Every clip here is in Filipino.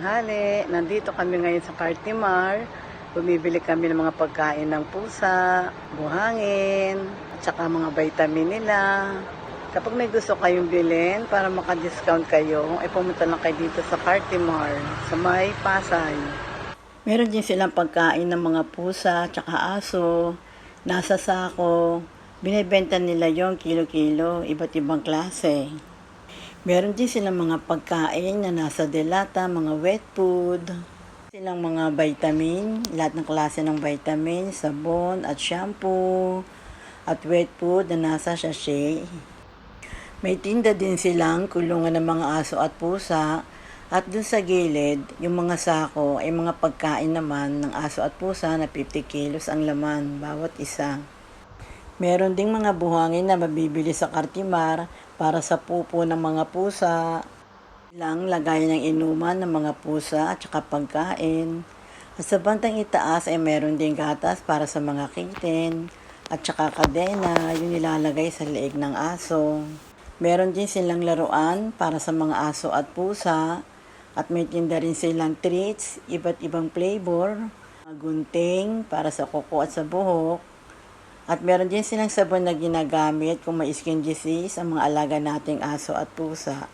tanghali. Nandito kami ngayon sa Cartimar. Bumibili kami ng mga pagkain ng pusa, buhangin, at saka mga vitamin nila. Kapag may gusto kayong bilhin para maka-discount kayo, ay pumunta lang kayo dito sa Cartimar, sa may Pasay. Meron din silang pagkain ng mga pusa, at saka aso, nasa sako. Binibenta nila yung kilo-kilo, iba't ibang klase. Meron din silang mga pagkain na nasa delata, mga wet food. Silang mga vitamin, lahat ng klase ng vitamin, sabon at shampoo, at wet food na nasa sachet. May tinda din silang kulungan ng mga aso at pusa, at dun sa gilid, yung mga sako ay mga pagkain naman ng aso at pusa na 50 kilos ang laman bawat isa. Meron ding mga buhangin na mabibili sa Cartimar para sa pupo ng mga pusa, lang lagay ng inuman ng mga pusa at saka pagkain. At sa bandang itaas ay meron ding gatas para sa mga kitten at saka kadena, yung nilalagay sa leeg ng aso. Meron din silang laruan para sa mga aso at pusa at may tinda rin silang treats, iba't ibang flavor, mga gunting para sa kuko at sa buhok. At meron din silang sabon na ginagamit kung may skin disease ang mga alaga nating aso at pusa.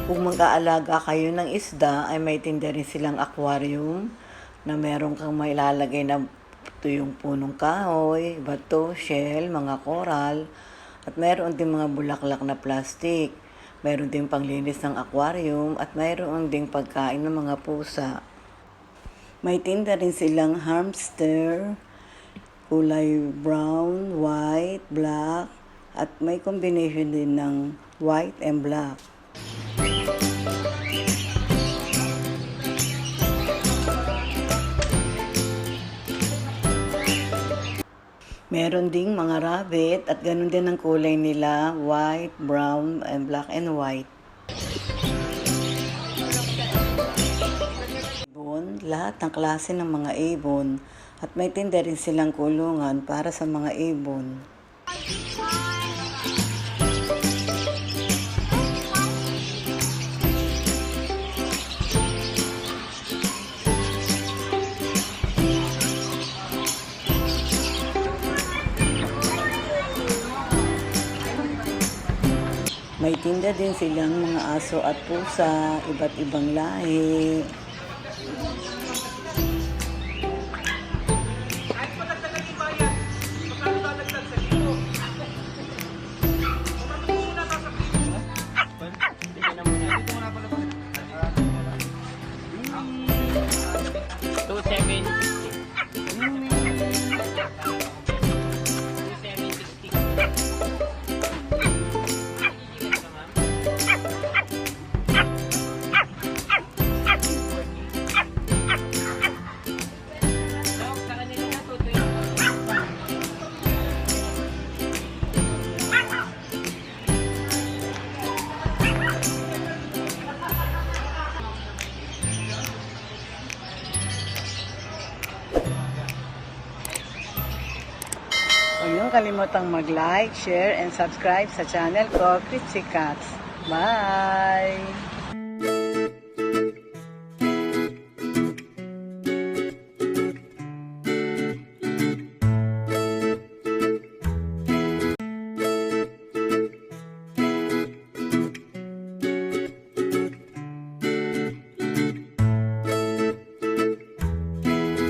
Kung mag-aalaga kayo ng isda, ay may tinda rin silang aquarium na meron kang mailalagay na tuyong punong kahoy, bato, shell, mga coral, at meron din mga bulaklak na plastic. Meron din panglinis ng aquarium at meron din pagkain ng mga pusa. May tinda rin silang hamster, kulay brown, white, black, at may combination din ng white and black. Meron ding mga rabbit at ganun din ang kulay nila, white, brown, and black and white. Lahat ng klase ng mga ibon at may tinda rin silang kulungan para sa mga ibon. May tinda din silang mga aso at pusa, iba't ibang lahi. Huwag niyong kalimutang mag-like, share, and subscribe sa channel ko, Kritzy Cats. Bye!